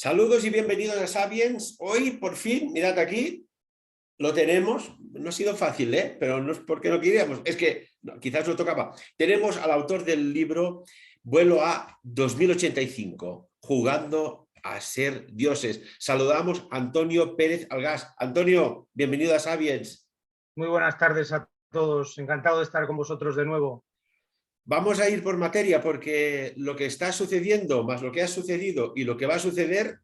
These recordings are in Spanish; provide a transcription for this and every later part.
Saludos y bienvenidos a Sapiens. Hoy, por fin, mirad aquí, lo tenemos. No ha sido fácil, pero no es porque no queríamos, es que quizás lo tocaba. Tenemos al autor del libro Vuelo a 2085, jugando a ser dioses. Saludamos a Antonio Pérez Algás. Antonio, bienvenido a Sapiens. Muy buenas tardes a todos. Encantado de estar con vosotros de nuevo. Vamos a ir por materia porque lo que está sucediendo, más lo que ha sucedido y lo que va a suceder,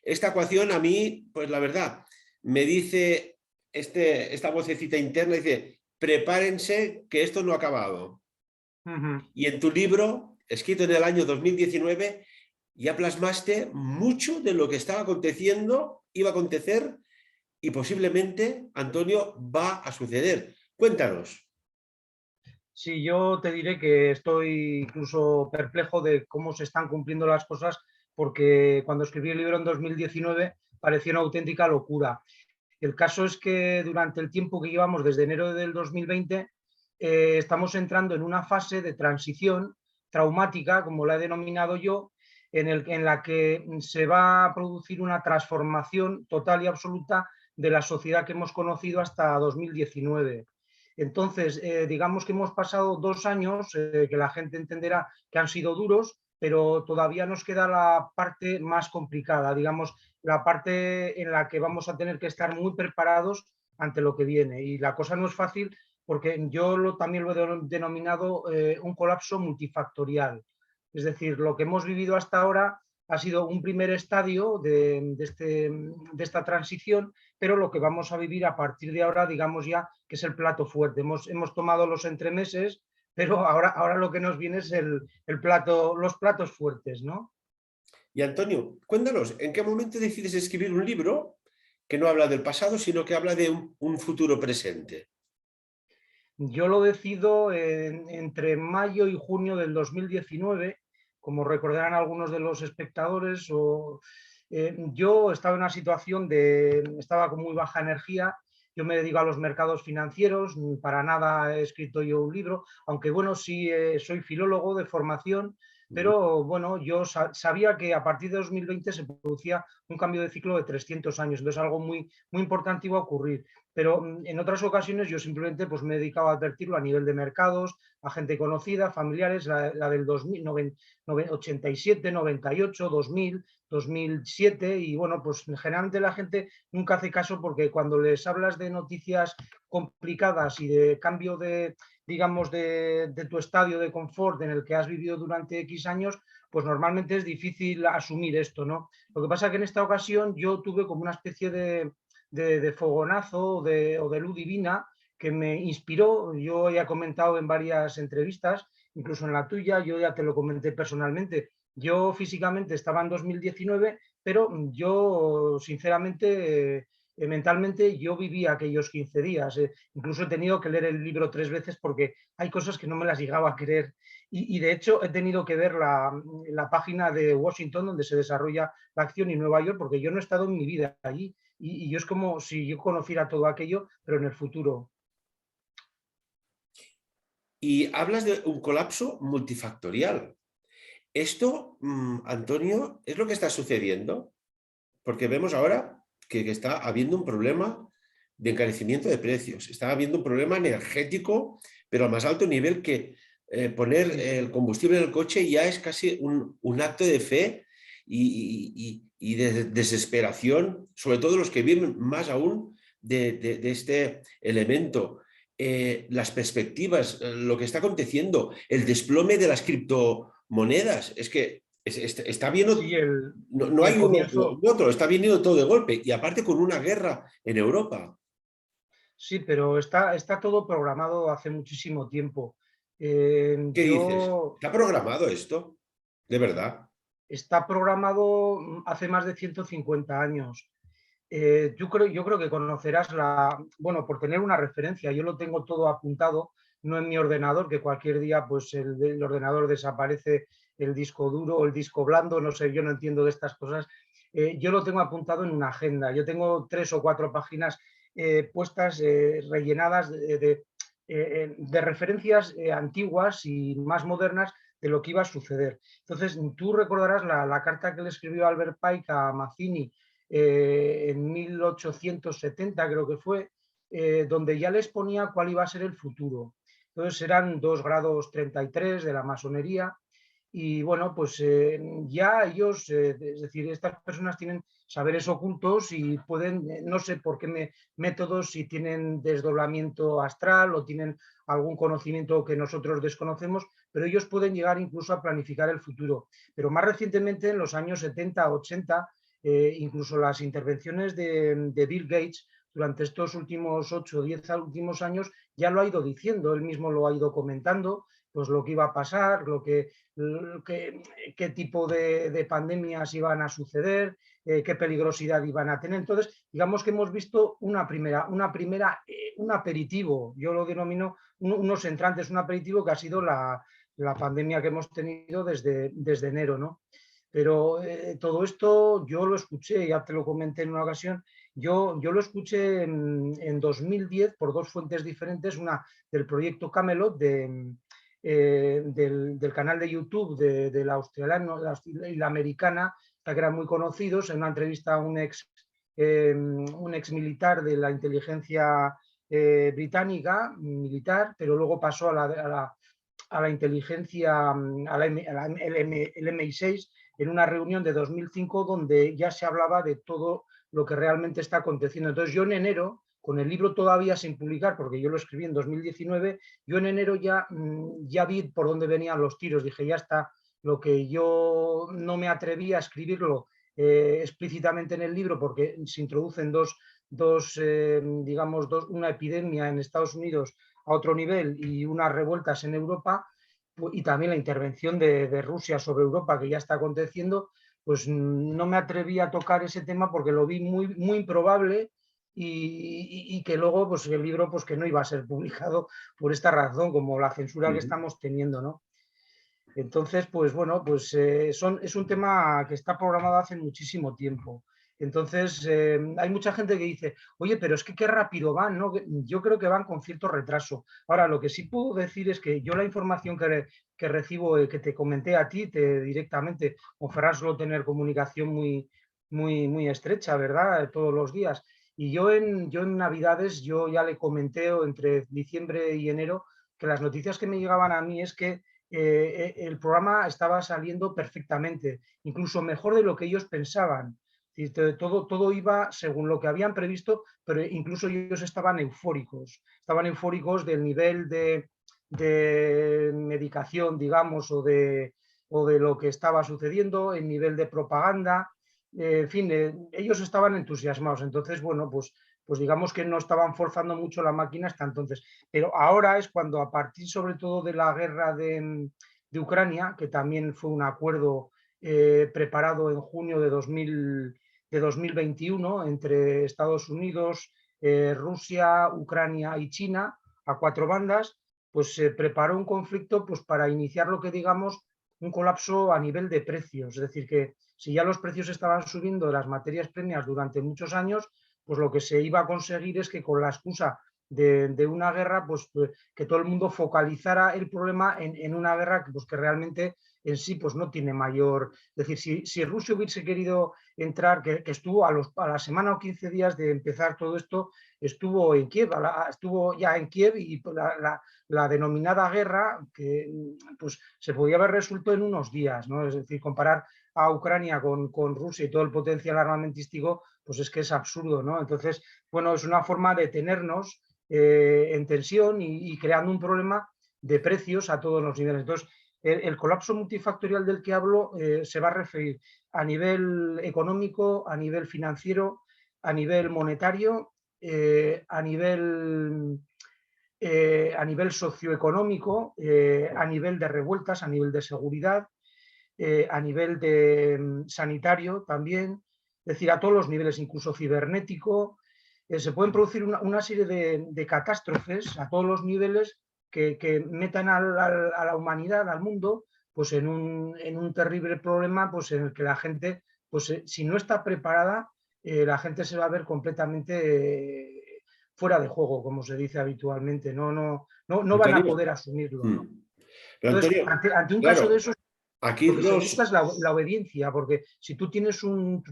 esta ecuación a mí, pues la verdad, me dice esta vocecita interna, dice, prepárense que esto no ha acabado. Y en tu libro, escrito en el año 2019, ya plasmaste mucho de lo que estaba aconteciendo, iba a acontecer y posiblemente, Antonio, va a suceder. Cuéntanos. Sí, yo te diré que estoy incluso perplejo de cómo se están cumpliendo las cosas, porque cuando escribí el libro en 2019 parecía una auténtica locura. El caso es que durante el tiempo que llevamos desde enero del 2020 estamos entrando en una fase de transición traumática, como la he denominado yo, en la que se va a producir una transformación total y absoluta de la sociedad que hemos conocido hasta 2019. Entonces, digamos que hemos pasado 2 años que la gente entenderá que han sido duros, pero todavía nos queda la parte más complicada, digamos, la parte en la que vamos a tener que estar muy preparados ante lo que viene. Y la cosa no es fácil porque yo también lo he denominado un colapso multifactorial. Es decir, lo que hemos vivido hasta ahora ha sido un primer estadio de esta transición, pero lo que vamos a vivir a partir de ahora, digamos ya, que es el plato fuerte. Hemos tomado los entremeses, pero ahora lo que nos viene es los platos fuertes, ¿no? Y Antonio, cuéntanos, ¿en qué momento decides escribir un libro que no habla del pasado, sino que habla de un futuro presente? Yo lo decido entre mayo y junio del 2019, como recordarán algunos de los espectadores. Yo estaba en una situación estaba con muy baja energía. Yo me dedico a los mercados financieros, para nada he escrito yo un libro, aunque bueno, sí soy filólogo de formación, pero bueno, yo sabía que a partir de 2020 se producía un cambio de ciclo de 300 años, entonces algo muy, muy importante iba a ocurrir. Pero en otras ocasiones yo simplemente pues, me he dedicado a advertirlo a nivel de mercados, a gente conocida, familiares, la del 2000, 87, 98, 2000, 2007, y bueno, pues generalmente la gente nunca hace caso porque cuando les hablas de noticias complicadas y de cambio digamos, de tu estadio de confort en el que has vivido durante X años, pues normalmente es difícil asumir esto, ¿no? Lo que pasa es que en esta ocasión yo tuve como una especie de fogonazo o de luz divina que me inspiró. Yo ya he comentado en varias entrevistas, incluso en la tuya, yo ya te lo comenté personalmente. Yo físicamente estaba en 2019, pero yo sinceramente, mentalmente, yo viví aquellos 15 días. Incluso he tenido que leer el libro 3 veces porque hay cosas que no me las llegaba a creer. Y de hecho he tenido que ver la página de Washington donde se desarrolla la acción y Nueva York porque yo no he estado en mi vida allí. Y yo es como si yo conociera todo aquello, pero en el futuro. Y hablas de un colapso multifactorial. Esto, Antonio, es lo que está sucediendo, porque vemos ahora que está habiendo un problema de encarecimiento de precios, está habiendo un problema energético, pero al más alto nivel que poner el combustible en el coche ya es casi un acto de fe y de desesperación, sobre todo los que viven más aún de este elemento. Las perspectivas, lo que está aconteciendo, el desplome de las criptomonedas, es que está viendo, Sí, no el hay uno comienzo, u otro, está viniendo todo de golpe y aparte con una guerra en Europa. sí, pero está todo programado hace muchísimo tiempo. ¿Qué dices? ¿Está programado esto? ¿De verdad? Está programado hace más de 150 años. Yo creo que conocerás bueno, por tener una referencia, yo lo tengo todo apuntado, no en mi ordenador, que cualquier día pues el ordenador desaparece, el disco duro o el disco blando, no sé, yo no entiendo de estas cosas. Yo lo tengo apuntado en una agenda, yo tengo 3 o 4 páginas puestas, rellenadas de referencias antiguas y más modernas lo que iba a suceder. Entonces, tú recordarás la carta que le escribió Albert Pike a Mazzini en 1870, creo que fue, donde ya les ponía cuál iba a ser el futuro. Entonces eran 2 grados 33 de la masonería y bueno, pues ya ellos, es decir, estas personas tienen saberes ocultos y pueden, no sé por qué métodos, si tienen desdoblamiento astral o tienen algún conocimiento que nosotros desconocemos, pero ellos pueden llegar incluso a planificar el futuro. Pero más recientemente, en los años 70, 80, incluso las intervenciones de Bill Gates durante estos últimos 8 o 10 últimos años ya lo ha ido diciendo, él mismo lo ha ido comentando, pues lo que iba a pasar, qué tipo de pandemias iban a suceder, qué peligrosidad iban a tener. Entonces, digamos que hemos visto un aperitivo, yo lo denomino unos entrantes, un aperitivo que ha sido la pandemia que hemos tenido desde enero, ¿no? Pero todo esto yo lo escuché, ya te lo comenté en una ocasión, yo lo escuché en 2010 por 2 fuentes diferentes, una del proyecto Camelot, del canal de YouTube de la australiana y la americana, que eran muy conocidos, en una entrevista a un ex militar de la inteligencia británica, militar, pero luego pasó a la inteligencia, el MI6, en una reunión de 2005 donde ya se hablaba de todo lo que realmente está aconteciendo. Entonces yo en enero, con el libro todavía sin publicar, porque yo lo escribí en 2019, yo en enero ya vi por dónde venían los tiros, dije, ya está, lo que yo no me atreví a escribirlo explícitamente en el libro porque se introducen una epidemia en Estados Unidos a otro nivel y unas revueltas en Europa, y también la intervención de Rusia sobre Europa que ya está aconteciendo, pues no me atreví a tocar ese tema porque lo vi muy, muy improbable y que luego pues el libro pues que no iba a ser publicado por esta razón, como la censura que estamos teniendo, ¿no? Entonces, pues bueno, pues es un tema que está programado hace muchísimo tiempo. Entonces, hay mucha gente que dice, oye, pero es que qué rápido van, ¿no? Yo creo que van con cierto retraso. Ahora, lo que sí puedo decir es que yo la información que recibo, que te comenté a ti directamente, con Ferran suelo tener comunicación muy, muy, muy estrecha, ¿verdad? Todos los días. Y yo en Navidades, yo ya le comenté, o entre diciembre y enero, que las noticias que me llegaban a mí es que el programa estaba saliendo perfectamente, incluso mejor de lo que ellos pensaban. Todo iba según lo que habían previsto, pero incluso ellos estaban eufóricos del nivel de medicación, digamos, o de lo que estaba sucediendo, el nivel de propaganda, en fin, ellos estaban entusiasmados. Entonces, bueno, pues digamos que no estaban forzando mucho la máquina hasta entonces. Pero ahora es cuando, a partir sobre todo de la guerra de Ucrania, que también fue un acuerdo preparado en junio de 2021 entre Estados Unidos, Rusia, Ucrania y China, a 4 bandas, pues se preparó un conflicto pues, para iniciar lo que digamos un colapso a nivel de precios. Es decir, que si ya los precios estaban subiendo de las materias premias durante muchos años, pues lo que se iba a conseguir es que con la excusa de una guerra, pues que todo el mundo focalizara el problema en una guerra que realmente en sí pues no tiene mayor... Es decir, si Rusia hubiese querido entrar, que estuvo a la semana o 15 días de empezar todo esto, estuvo en Kiev, estuvo ya en Kiev y la denominada guerra que pues se podía haber resuelto en unos días, ¿no? Es decir, comparar a Ucrania con Rusia y todo el potencial armamentístico, pues es que es absurdo, ¿no? Entonces, bueno, es una forma de tenernos en tensión y creando un problema de precios a todos los niveles. Entonces, el colapso multifactorial del que hablo se va a referir a nivel económico, a nivel financiero, a nivel monetario, a nivel socioeconómico, a nivel de revueltas, a nivel de seguridad, a nivel de sanitario también, es decir, a todos los niveles, incluso cibernético. Se pueden producir una serie de catástrofes a todos los niveles que metan a la humanidad, al mundo, pues en un terrible problema pues en el que la gente, pues si no está preparada, la gente se va a ver completamente fuera de juego, como se dice habitualmente. No van a Antonio, poder asumirlo, ¿no? Pero Entonces, Antonio, ante un caso de claro, eso, aquí lo que se busca los... es la obediencia, porque si tú tienes un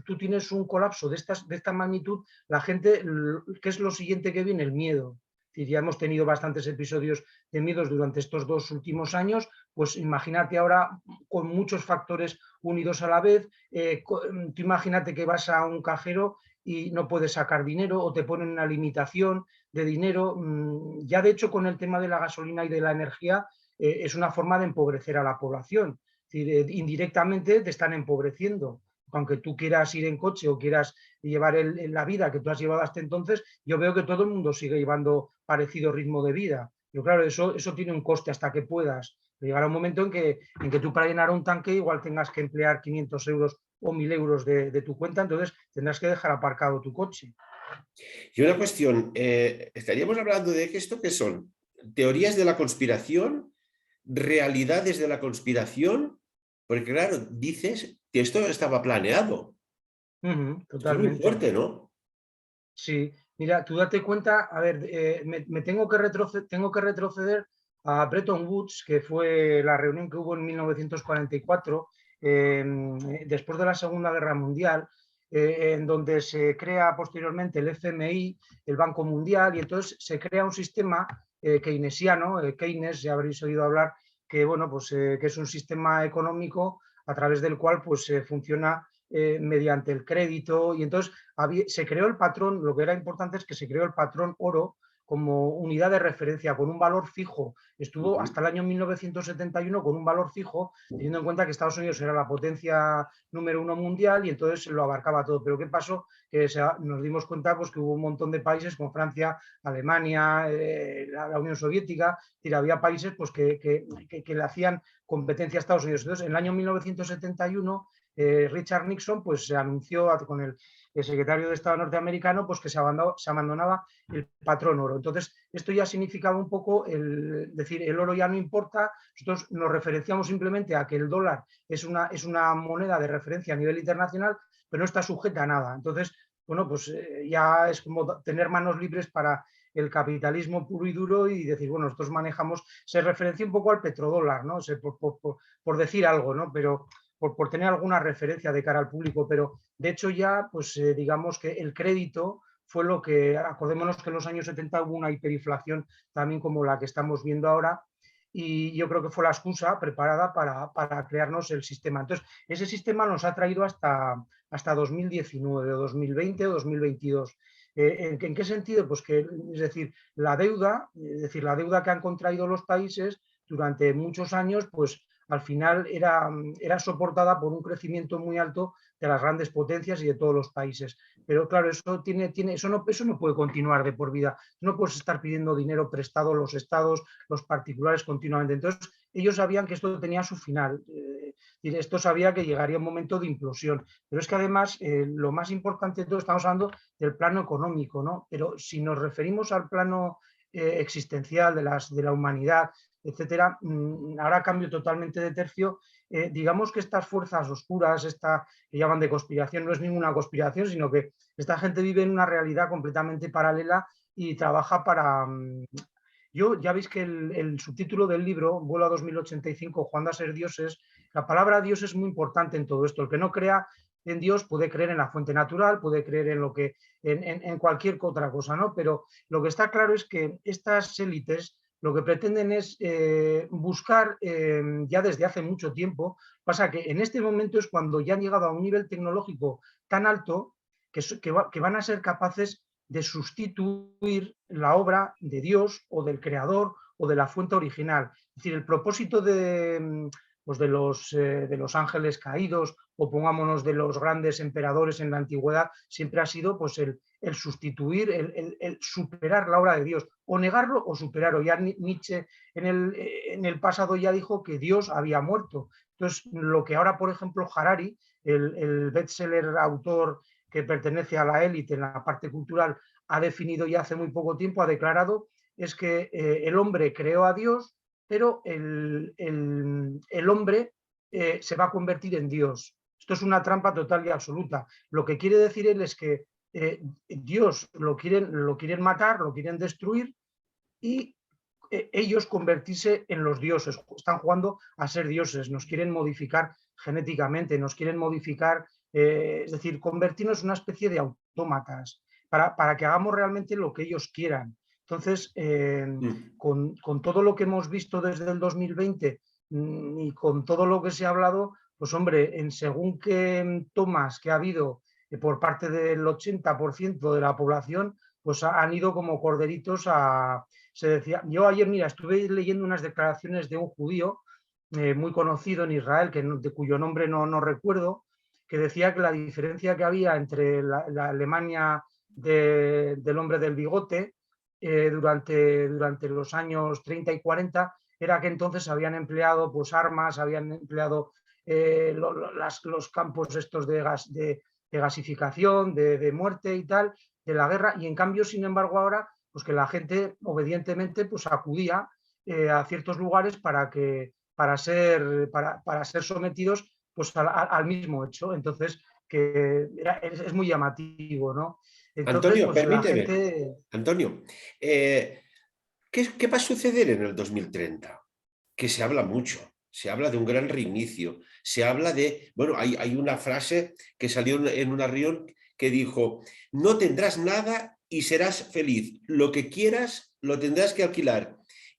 colapso de esta magnitud, la gente, ¿qué es lo siguiente que viene? El miedo. Y ya hemos tenido bastantes episodios de miedos durante estos 2 últimos años, pues imagínate ahora con muchos factores unidos a la vez, tú imagínate que vas a un cajero y no puedes sacar dinero o te ponen una limitación de dinero. Ya de hecho con el tema de la gasolina y de la energía es una forma de empobrecer a la población. Es decir, indirectamente te están empobreciendo. Aunque tú quieras ir en coche o quieras llevar la vida que tú has llevado hasta entonces, yo veo que todo el mundo sigue llevando parecido ritmo de vida. Pero claro, eso tiene un coste hasta que puedas. Llegará un momento en que tú para llenar un tanque igual tengas que emplear 500 euros o 1000 euros de tu cuenta, entonces tendrás que dejar aparcado tu coche. Y una cuestión, estaríamos hablando de que esto que son teorías de la conspiración, realidades de la conspiración, porque claro, dices que esto estaba planeado. Esto es muy Totalmente. fuerte, ¿no? Sí, mira, tú date cuenta, a ver, me tengo que retroceder a Bretton Woods, que fue la reunión que hubo en 1944, después de la Segunda Guerra Mundial, en donde se crea posteriormente el FMI, el Banco Mundial, y entonces se crea un sistema keynesiano, Keynes, ya habréis oído hablar, que, bueno, pues, que es un sistema económico a través del cual pues, funciona mediante el crédito, y entonces se creó el patrón, lo que era importante es que se creó el patrón oro como unidad de referencia con un valor fijo. Estuvo hasta el año 1971 con un valor fijo, teniendo en cuenta que Estados Unidos era la potencia número 1 mundial y entonces lo abarcaba todo. Pero ¿qué pasó? Que nos dimos cuenta pues, que hubo un montón de países como Francia, Alemania, la Unión Soviética, y había países pues, que le hacían competencia a Estados Unidos. Entonces, en el año 1971 Richard Nixon pues, se anunció con el secretario de Estado norteamericano pues, que se abandonaba el patrón oro. Entonces, esto ya significaba un poco decir, el oro ya no importa, nosotros nos referenciamos simplemente a que el dólar es una moneda de referencia a nivel internacional, pero no está sujeta a nada. Entonces, bueno, pues ya es como tener manos libres para el capitalismo puro y duro y decir, bueno, nosotros manejamos, se referencia un poco al petrodólar, ¿no? O sea, por decir algo, ¿no? Pero por tener alguna referencia de cara al público, pero de hecho ya, pues digamos que el crédito fue lo que, acordémonos que en los años 70 hubo una hiperinflación también como la que estamos viendo ahora, y yo creo que fue la excusa preparada para crearnos el sistema. Entonces, ese sistema nos ha traído hasta 2019, o 2020 o 2022. ¿En qué sentido? Pues que, es decir, la deuda que han contraído los países durante muchos años, pues al final era soportada por un crecimiento muy alto de las grandes potencias y de todos los países. Pero claro, eso no puede continuar de por vida. No puedes estar pidiendo dinero prestado los estados, los particulares continuamente. Entonces, ellos sabían que esto tenía su final. Y esto sabía que llegaría un momento de implosión. Pero es que además, lo más importante de todo, estamos hablando del plano económico, ¿no? Pero si nos referimos al plano existencial de la humanidad, etcétera, ahora cambio totalmente de tercio. Digamos que estas fuerzas oscuras, esta que llaman de conspiración, no es ninguna conspiración, sino que esta gente vive en una realidad completamente paralela y trabaja para... Yo, ya veis que el subtítulo del libro, Vuelo a 2085, Juan a ser dioses, la palabra Dios es muy importante en todo esto. El que no crea en Dios puede creer en la fuente natural, puede creer en lo que en cualquier otra cosa, ¿no? Pero lo que está claro es que estas élites lo que pretenden es buscar ya desde hace mucho tiempo. Pasa que en este momento es cuando ya han llegado a un nivel tecnológico tan alto que van a ser capaces de sustituir la obra de Dios o del creador o de la fuente original. Es decir, el propósito pues de los ángeles caídos o pongámonos de los grandes emperadores en la antigüedad siempre ha sido pues el sustituir, el superar la obra de Dios, o negarlo o superarlo. Ya Nietzsche en el pasado ya dijo que Dios había muerto. Entonces, lo que ahora, por ejemplo, Harari, el bestseller autor que pertenece a la élite en la parte cultural, ha definido ya hace muy poco tiempo, ha declarado, es que el hombre creó a Dios, pero el hombre se va a convertir en Dios. Esto es una trampa total y absoluta. Lo que quiere decir él es que Dios lo quieren matar, lo quieren destruir, y ellos convertirse en los dioses, están jugando a ser dioses, nos quieren modificar genéticamente, nos quieren modificar, es decir, convertirnos en una especie de autómatas para que hagamos realmente lo que ellos quieran. Entonces, con todo lo que hemos visto desde el 2020 y con todo lo que se ha hablado, pues hombre, en según qué tomas que ha habido por parte del 80% de la población, pues han ido como corderitos a... Se decía, yo ayer, mira, estuve leyendo unas declaraciones de un judío muy conocido en Israel, de cuyo nombre no recuerdo, que decía que la diferencia que había entre la Alemania del hombre del bigote durante los años 30 y 40 era que entonces habían empleado pues, armas, habían empleado los campos estos de gasificación, de muerte y tal, de la guerra, y en cambio, sin embargo, ahora, pues que la gente obedientemente pues, acudía a ciertos lugares para ser sometidos pues, al mismo hecho. Entonces, es muy llamativo, ¿no? Entonces, Antonio, pues la permíteme. gente... Antonio, ¿qué va a suceder en el 2030? Que se habla mucho, se habla de un gran reinicio, se habla de, bueno, hay una frase que salió en una reunión que dijo, no tendrás nada y serás feliz, lo que quieras lo tendrás que alquilar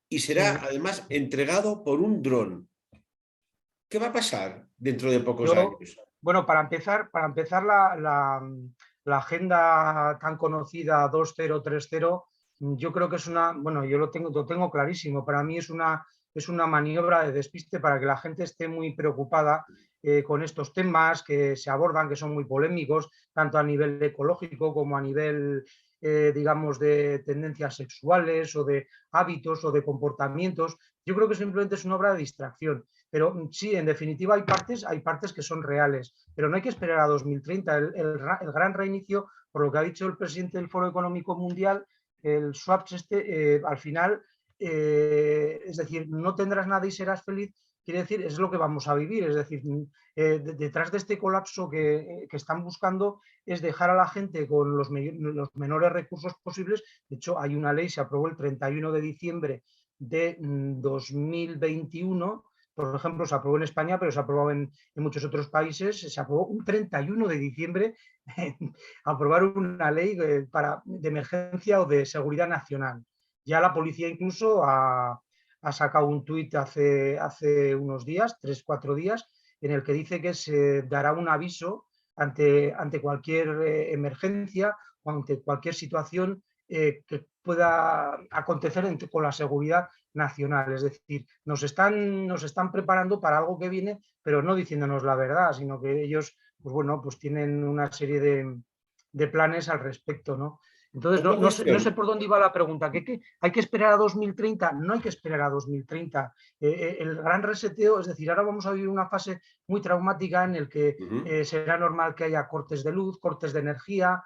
y será Sí, además entregado por un dron. ¿Qué va a pasar dentro de pocos yo, años? bueno, para empezar la agenda tan conocida 2030, yo creo que es una, bueno, yo lo tengo clarísimo, para mí es una maniobra de despiste para que la gente esté muy preocupada con estos temas que se abordan, que son muy polémicos, tanto a nivel ecológico como a nivel, digamos, de tendencias sexuales o de hábitos o de comportamientos. Yo creo que simplemente es una obra de distracción. Pero sí, en definitiva hay partes que son reales, pero no hay que esperar a 2030. El gran reinicio, por lo que ha dicho el presidente del Foro Económico Mundial, el Schwab, al final, es decir, no tendrás nada y serás feliz, quiere decir, es lo que vamos a vivir. Es decir, detrás de este colapso que están buscando es dejar a la gente con los menores recursos posibles. De hecho, hay una ley, se aprobó el 31 de diciembre de 2021. Por ejemplo, se aprobó en España, pero se aprobó en muchos otros países. Se aprobó un 31 de diciembre aprobar una ley de emergencia o de seguridad nacional. Ya la policía incluso ha sacado un tuit hace unos días, 3 o 4 días, en el que dice que se dará un aviso ante cualquier emergencia o ante cualquier situación que pueda acontecer con la seguridad nacional. Es decir, nos están preparando para algo que viene, pero no diciéndonos la verdad, sino que ellos, pues bueno, pues tienen una serie de planes al respecto, ¿no? Entonces, no, Otra no sé cuestión. por dónde iba la pregunta. ¿Qué hay que esperar a 2030? No hay que esperar a 2030. El gran reseteo, es decir, ahora vamos a vivir una fase muy traumática en el que será normal que haya cortes de luz, cortes de energía,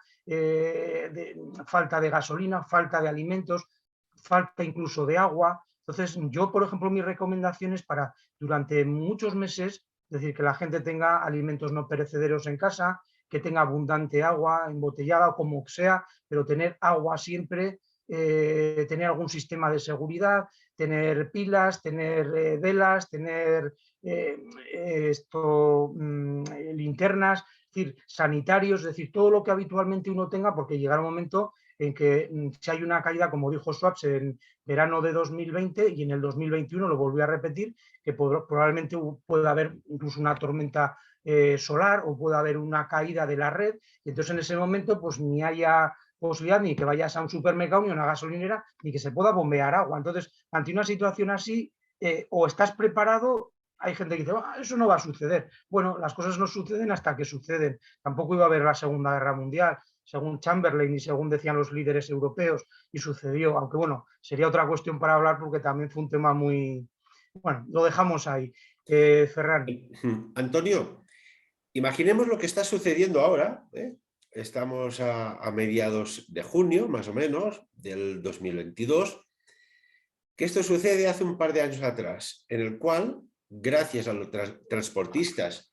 falta de gasolina, falta de alimentos, falta incluso de agua. Entonces, yo, por ejemplo, mis recomendaciones para durante muchos meses, es decir, que la gente tenga alimentos no perecederos en casa, que tenga abundante agua embotellada o como sea, pero tener agua siempre, tener algún sistema de seguridad, tener pilas, tener velas, tener linternas, es decir, sanitarios, es decir, todo lo que habitualmente uno tenga, porque llegará un momento en que si hay una caída, como dijo Schwab, en verano de 2020 y en el 2021 lo volvió a repetir, que probablemente pueda haber incluso una tormenta solar o pueda haber una caída de la red, y entonces en ese momento pues ni haya posibilidad ni que vayas a un supermercado ni a una gasolinera ni que se pueda bombear agua. Entonces, ante una situación así, o estás preparado, hay gente que dice, eso no va a suceder. Bueno, las cosas no suceden hasta que suceden. Tampoco iba a haber la Segunda Guerra Mundial, según Chamberlain y según decían los líderes europeos, y sucedió, aunque bueno, sería otra cuestión para hablar porque también fue un tema muy... Bueno, lo dejamos ahí. Ferran. Antonio, imaginemos lo que está sucediendo ahora. Estamos a mediados de junio, más o menos, del 2022, que esto sucede hace un par de años atrás, en el cual, gracias a los transportistas,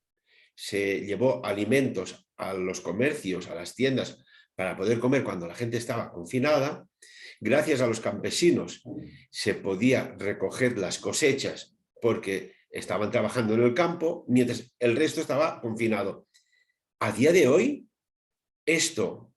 se llevó alimentos a los comercios, a las tiendas, para poder comer cuando la gente estaba confinada. Gracias a los campesinos se podía recoger las cosechas porque estaban trabajando en el campo, mientras el resto estaba confinado. A día de hoy, esto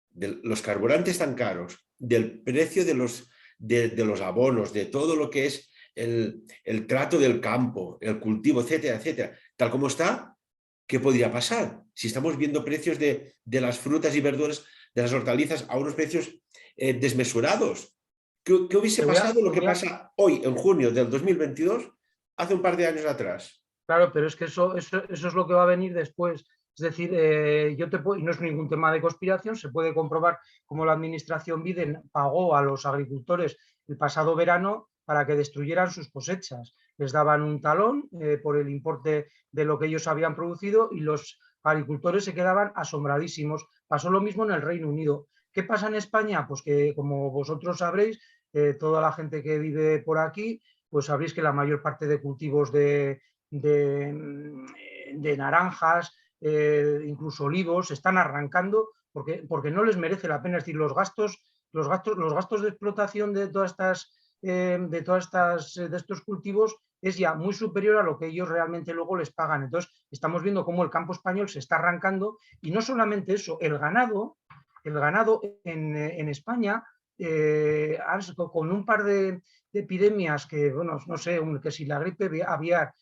de los carburantes tan caros, del precio de los abonos, de todo lo que es el trato del campo, el cultivo, etcétera, etcétera, tal como está, ¿qué podría pasar? Si estamos viendo precios de las frutas y verduras, de las hortalizas, a unos precios desmesurados. ¿Qué hubiese Te voy a, pasado lo te que voy a- pasa hoy, en junio del 2022, hace un par de años atrás? Claro, pero es que eso es lo que va a venir después. Es decir, y no es ningún tema de conspiración, se puede comprobar cómo la administración Biden pagó a los agricultores el pasado verano para que destruyeran sus cosechas. Les daban un talón por el importe de lo que ellos habían producido y los agricultores se quedaban asombradísimos. Pasó lo mismo en el Reino Unido. ¿Qué pasa en España? Pues que, como vosotros sabréis, toda la gente que vive por aquí, pues sabréis que la mayor parte de cultivos de naranjas, incluso olivos, se están arrancando porque no les merece la pena. Es decir, los gastos de explotación de estos cultivos es ya muy superior a lo que ellos realmente luego les pagan. Entonces, estamos viendo cómo el campo español se está arrancando y no solamente eso, el ganado en España, con un par de epidemias que, bueno, no sé, que si la gripe aviar,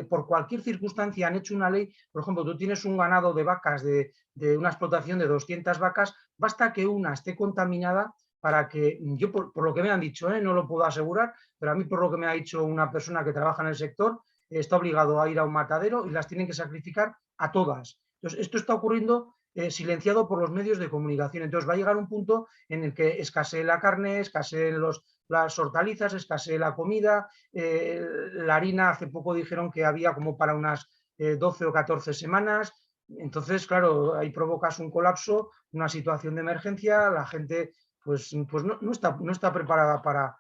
por cualquier circunstancia han hecho una ley. Por ejemplo, tú tienes un ganado de vacas, de una explotación de 200 vacas, basta que una esté contaminada para que, yo por lo que me han dicho, no lo puedo asegurar, pero a mí por lo que me ha dicho una persona que trabaja en el sector, está obligado a ir a un matadero y las tienen que sacrificar a todas. Entonces, esto está ocurriendo silenciado por los medios de comunicación. Entonces va a llegar un punto en el que escasee la carne, escaseen las hortalizas, escasee la comida, la harina. Hace poco dijeron que había como para unas 12 o 14 semanas. Entonces, claro, ahí provocas un colapso, una situación de emergencia, la gente pues no está preparada para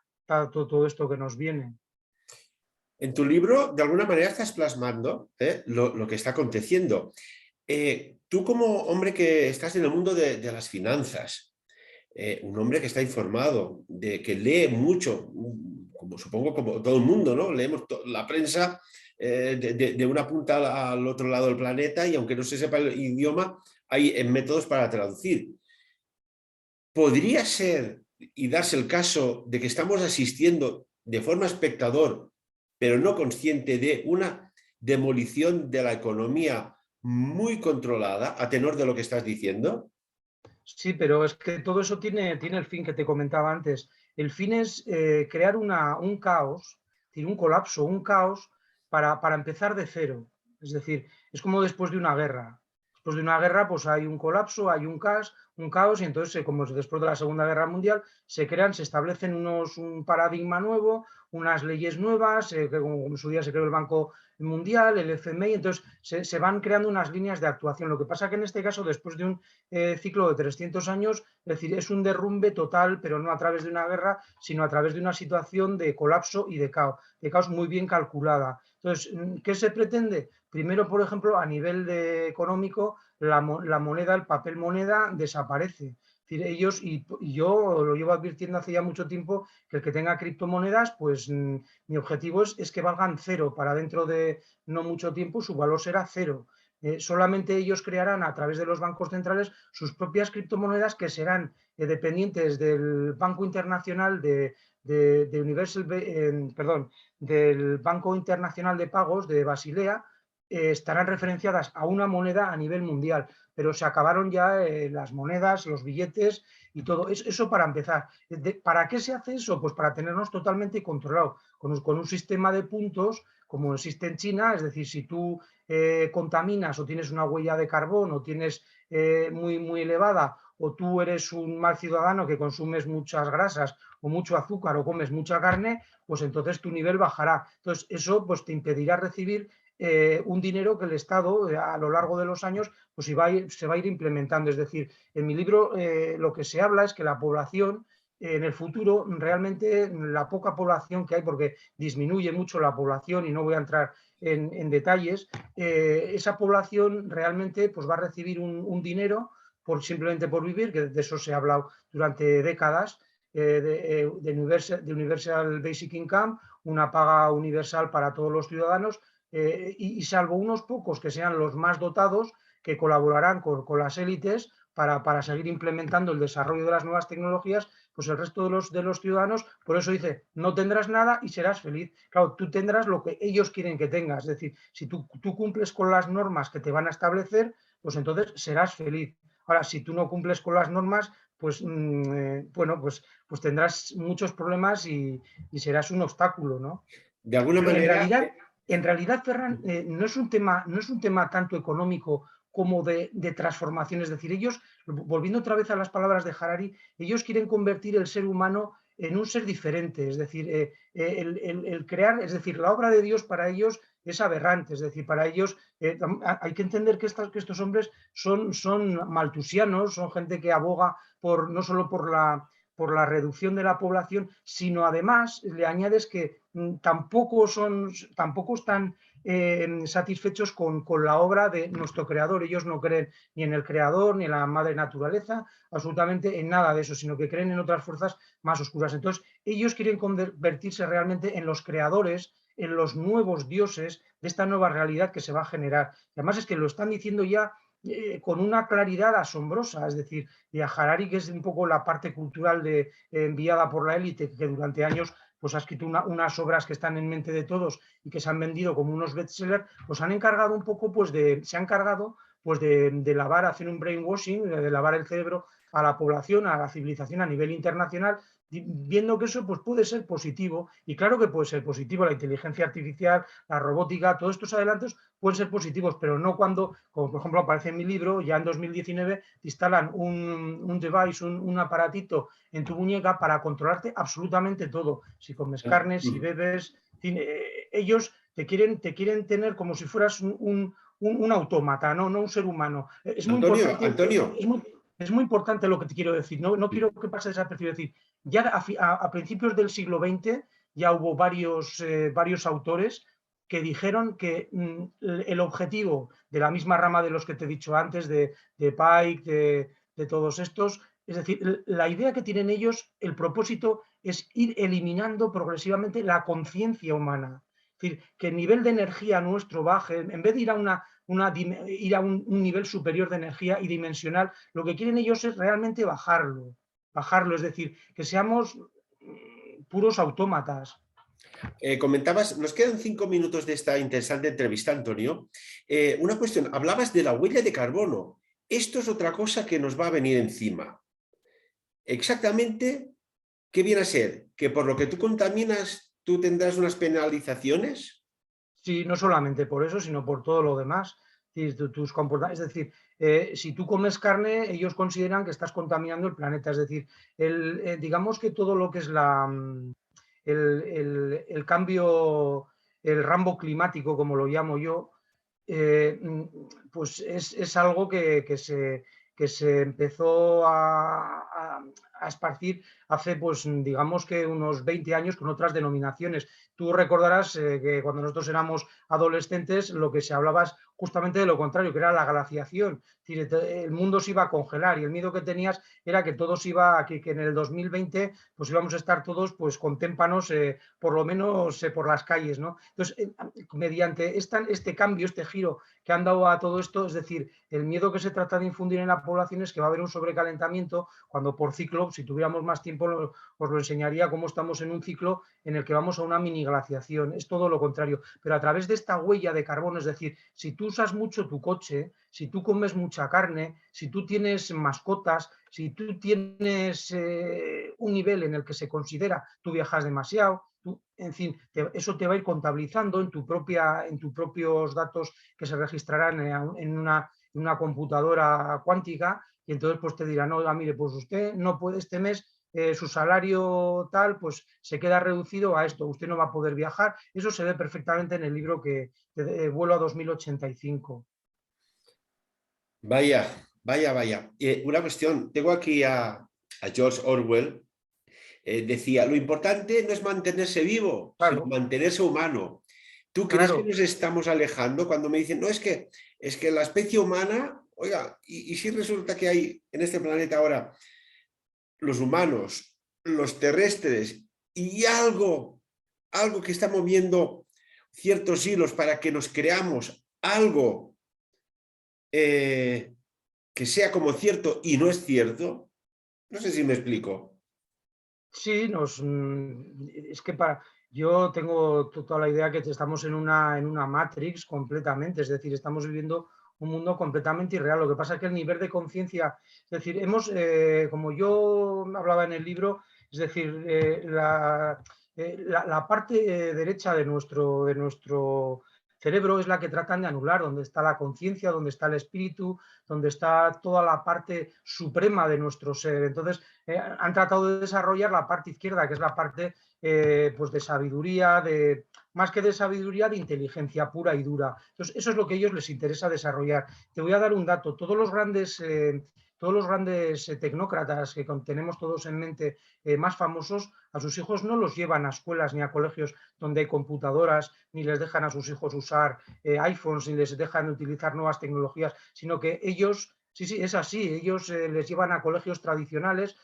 todo esto que nos viene. En tu libro, de alguna manera, estás plasmando lo que está aconteciendo. Tú, como hombre que estás en el mundo de las finanzas, un hombre que está informado, que lee mucho, como supongo como todo el mundo, ¿no? Leemos la prensa de una punta al otro lado del planeta, y aunque no se sepa el idioma, hay métodos para traducir. ¿Podría ser y darse el caso de que estamos asistiendo de forma espectador, pero no consciente, de una demolición de la economía muy controlada, a tenor de lo que estás diciendo? Sí, pero es que todo eso tiene el fin que te comentaba antes. El fin es crear un caos, es decir, un colapso, un caos para empezar de cero. Es decir, es como después de una guerra. Después de una guerra, pues hay un colapso, hay un caos, y entonces, como después de la Segunda Guerra Mundial, se establecen un paradigma nuevo, unas leyes nuevas, que como en su día se creó el Banco Mundial, el FMI. Entonces se van creando unas líneas de actuación. Lo que pasa que en este caso, después de un ciclo de 300 años, es decir, es un derrumbe total, pero no a través de una guerra, sino a través de una situación de colapso y de caos muy bien calculada. Entonces, ¿qué se pretende? Primero, por ejemplo, a nivel económico, la moneda, el papel moneda desaparece. Es decir, ellos, y yo lo llevo advirtiendo hace ya mucho tiempo, que el que tenga criptomonedas, pues mi objetivo es que valgan cero. Para dentro de no mucho tiempo su valor será cero. Solamente ellos crearán a través de los bancos centrales sus propias criptomonedas, que serán dependientes del Banco Internacional de Universal, perdón, del Banco Internacional de Pagos de Basilea. Estarán referenciadas a una moneda a nivel mundial, pero se acabaron ya las monedas, los billetes y todo eso para empezar. ¿Para qué se hace eso? Pues para tenernos totalmente controlados, con un sistema de puntos como existe en China. Es decir, si tú contaminas o tienes una huella de carbón o tienes muy elevada, o tú eres un mal ciudadano que consumes muchas grasas o mucho azúcar o comes mucha carne, pues entonces tu nivel bajará. Entonces eso pues te impedirá recibir un dinero que el Estado a lo largo de los años pues se va a ir implementando. Es decir, en mi libro lo que se habla es que la población en el futuro, realmente la poca población que hay, porque disminuye mucho la población y no voy a entrar en detalles, esa población realmente pues va a recibir un dinero simplemente por vivir, que de eso se ha hablado durante décadas, de Universal Basic Income, una paga universal para todos los ciudadanos, y salvo unos pocos que sean los más dotados, que colaborarán con las élites para seguir implementando el desarrollo de las nuevas tecnologías, pues el resto de los ciudadanos, por eso dice, no tendrás nada y serás feliz. Claro, tú tendrás lo que ellos quieren que tengas, es decir, si tú cumples con las normas que te van a establecer, pues entonces serás feliz. Ahora, si tú no cumples con las normas, pues bueno, pues tendrás muchos problemas y serás un obstáculo, ¿no? De alguna Pero manera, en realidad, Ferran, no es un tema tanto económico como de transformación. Es decir, ellos, volviendo otra vez a las palabras de Harari, ellos quieren convertir el ser humano en un ser diferente. Es decir, el crear, es decir, la obra de Dios para ellos es aberrante. Es decir, para ellos hay que entender que estos hombres son maltusianos, son gente que aboga no solo por la reducción de la población, sino además le añades que tampoco están satisfechos con la obra de nuestro creador. Ellos no creen ni en el creador, ni en la madre naturaleza, absolutamente en nada de eso, sino que creen en otras fuerzas más oscuras. Entonces, ellos quieren convertirse realmente en los creadores, en los nuevos dioses de esta nueva realidad que se va a generar. Y además es que lo están diciendo ya con una claridad asombrosa, es decir, y a Harari, que es un poco la parte cultural enviada por la élite, que durante años pues ha escrito unas obras que están en mente de todos y que se han vendido como unos bestsellers, pues han encargado un poco, se han encargado pues de lavar, hacer un brainwashing, de lavar el cerebro a la población, a la civilización a nivel internacional, viendo que eso pues puede ser positivo, y claro que puede ser positivo, la inteligencia artificial, la robótica, todos estos adelantos pueden ser positivos, pero no cuando, como por ejemplo aparece en mi libro, ya en 2019 te instalan un device, un aparatito en tu muñeca para controlarte absolutamente todo, si comes carne, si bebes, ellos te quieren tener como si fueras un autómata, no un ser humano. Es muy importante, Antonio, es muy importante lo que te quiero decir, no quiero que pase desapercibido. Decir, ya a principios del siglo XX ya hubo varios autores que dijeron que el objetivo de la misma rama de los que te he dicho antes, de Pike, de todos estos, es decir, la idea que tienen ellos, el propósito es ir eliminando progresivamente la conciencia humana. Es decir, que el nivel de energía nuestro baje, en vez de ir a un nivel superior de energía y dimensional, lo que quieren ellos es realmente bajarlo, es decir, que seamos puros autómatas. Comentabas, nos quedan 5 minutos de esta interesante entrevista, Antonio. Una cuestión, hablabas de la huella de carbono. Esto es otra cosa que nos va a venir encima. Exactamente, ¿qué viene a ser? ¿Que por lo que tú contaminas tú tendrás unas penalizaciones? Sí, no solamente por eso, sino por todo lo demás. Tus comportamientos, es decir, si tú comes carne, ellos consideran que estás contaminando el planeta. Es decir, digamos que todo lo que es el cambio, el rambo climático, como lo llamo yo, pues es algo que se empezó a esparcir hace, pues digamos que unos 20 años con otras denominaciones. Tú recordarás que cuando nosotros éramos adolescentes lo que se hablaba es justamente de lo contrario, que era la glaciación. Es decir, el mundo se iba a congelar y el miedo que tenías era que todos que en el 2020 pues íbamos a estar todos pues con témpanos por lo menos por las calles, ¿no? Entonces, mediante este cambio, este giro que han dado a todo esto, es decir, el miedo que se trata de infundir en la población es que va a haber un sobrecalentamiento cuando por ciclo, si tuviéramos más tiempo, os lo enseñaría cómo estamos en un ciclo en el que vamos a una mini glaciación. Es todo lo contrario, pero a través de esta huella de carbono, es decir, si tú usas mucho tu coche, si tú comes mucha carne, si tú tienes mascotas, si tú tienes un nivel en el que se considera tú viajas demasiado, en fin, eso te va a ir contabilizando en tus propios datos que se registrarán en una computadora cuántica, y entonces pues te dirán, no, mire, pues usted no puede este mes, su salario tal, pues se queda reducido a esto, usted no va a poder viajar. Eso se ve perfectamente en el libro que Vuelo a 2085. Vaya, vaya, vaya. Una cuestión, tengo aquí a George Orwell. Decía, lo importante no es mantenerse vivo, sino Claro, mantenerse humano. ¿Tú crees que claro. nos estamos alejando cuando me dicen, no, es que la especie humana oiga, y si resulta que hay en este planeta ahora los humanos, los terrestres y algo que está moviendo ciertos hilos para que nos creamos algo que sea como cierto y no es cierto? No sé si me explico. Sí, es que yo tengo toda la idea que estamos en una Matrix completamente, es decir, estamos viviendo un mundo completamente irreal. Lo que pasa es que el nivel de conciencia, es decir, como yo hablaba en el libro, es decir, la parte derecha de nuestro cerebro es la que tratan de anular, donde está la conciencia, donde está el espíritu, donde está toda la parte suprema de nuestro ser. Entonces, han tratado de desarrollar la parte izquierda, que es la parte pues de sabiduría, más que de sabiduría, de inteligencia pura y dura. Entonces, eso es lo que a ellos les interesa desarrollar. Te voy a dar un dato. Todos los grandes tecnócratas que tenemos todos en mente, más famosos, a sus hijos no los llevan a escuelas ni a colegios donde hay computadoras, ni les dejan a sus hijos usar iPhones, ni les dejan utilizar nuevas tecnologías, sino que ellos, sí, sí, es así, ellos les llevan a colegios tradicionales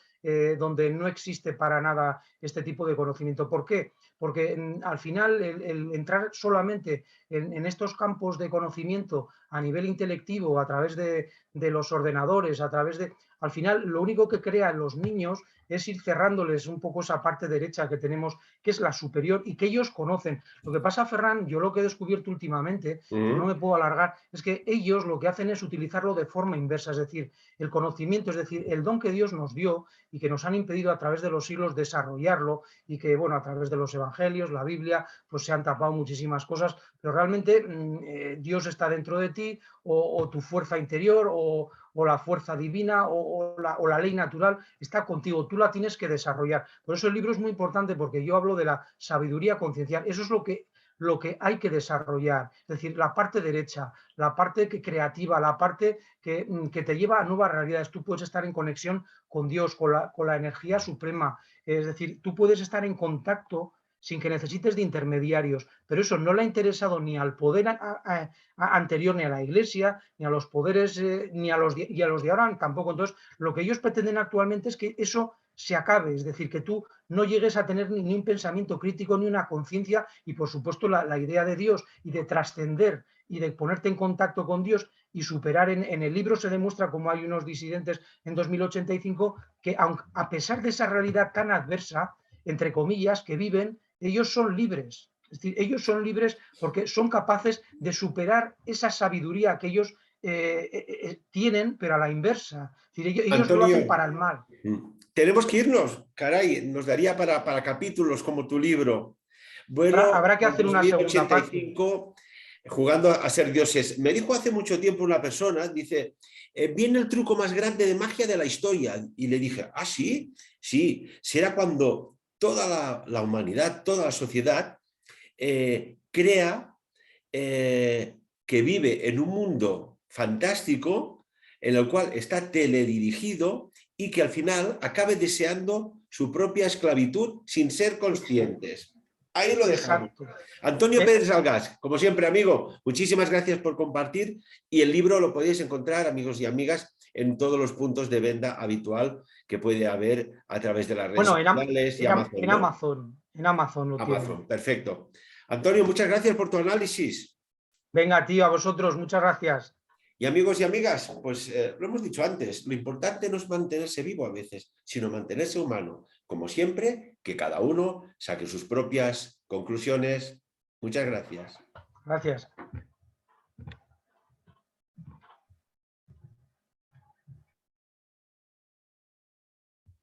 donde no existe para nada este tipo de conocimiento. ¿Por qué? Porque al final el entrar solamente en estos campos de conocimiento a nivel intelectivo, a través de los ordenadores, al final lo único que crea en los niños es ir cerrándoles un poco esa parte derecha que tenemos, que es la superior y que ellos conocen. Lo que pasa, Ferran, yo lo que he descubierto últimamente, que no me puedo alargar, es que ellos lo que hacen es utilizarlo de forma inversa, es decir, el conocimiento, es decir, el don que Dios nos dio y que nos han impedido a través de los siglos desarrollarlo, y que, bueno, a través de los evangelios, la Biblia, pues se han tapado muchísimas cosas, pero realmente Dios está dentro de ti, o tu fuerza interior, o la fuerza divina, o la ley natural está contigo, tú la tienes que desarrollar. Por eso el libro es muy importante, porque yo hablo de la sabiduría conciencial. Eso es lo que hay que desarrollar, es decir, la parte derecha, la parte creativa, la parte que te lleva a nuevas realidades. Tú puedes estar en conexión con Dios, con la energía suprema, es decir, tú puedes estar en contacto sin que necesites de intermediarios, pero eso no le ha interesado ni al poder anterior, ni a la Iglesia, ni a los poderes, ni a los de ahora tampoco. Entonces, lo que ellos pretenden actualmente es que eso se acabe, es decir, que tú no llegues a tener ni un pensamiento crítico, ni una conciencia, y por supuesto la idea de Dios y de trascender y de ponerte en contacto con Dios y superar. En el libro se demuestra cómo hay unos disidentes en 2085 que, a pesar de esa realidad tan adversa, entre comillas, que viven, ellos son libres. Es decir, ellos son libres porque son capaces de superar esa sabiduría que ellos tienen, pero a la inversa. Es decir, ellos lo hacen Antonio, para el mal. tenemos que irnos, caray, nos daría para capítulos como tu libro. Bueno, Habrá que en hacer una segunda parte. 2085, jugando a ser dioses. Me dijo hace mucho tiempo una persona, dice, viene el truco más grande de magia de la historia. Y le dije, ¿ah, sí? Sí, será cuando toda la humanidad, toda la sociedad crea que vive en un mundo fantástico en el cual está teledirigido y que al final acabe deseando su propia esclavitud sin ser conscientes. Ahí lo dejamos. Exacto. Antonio Pérez Salgás, como siempre, amigo, muchísimas gracias por compartir, y el libro lo podéis encontrar, amigos y amigas, en todos los puntos de venta habitual que puede haber a través de las redes Bueno, sociales y Amazon, en ¿no? Amazon, en Amazon lo tienen. Amazon, perfecto. Antonio, muchas gracias por tu análisis. Venga, tío, a vosotros, muchas gracias. Y amigos y amigas, pues lo hemos dicho antes, lo importante no es mantenerse vivo a veces, sino mantenerse humano. Como siempre, que cada uno saque sus propias conclusiones. Muchas gracias. Gracias.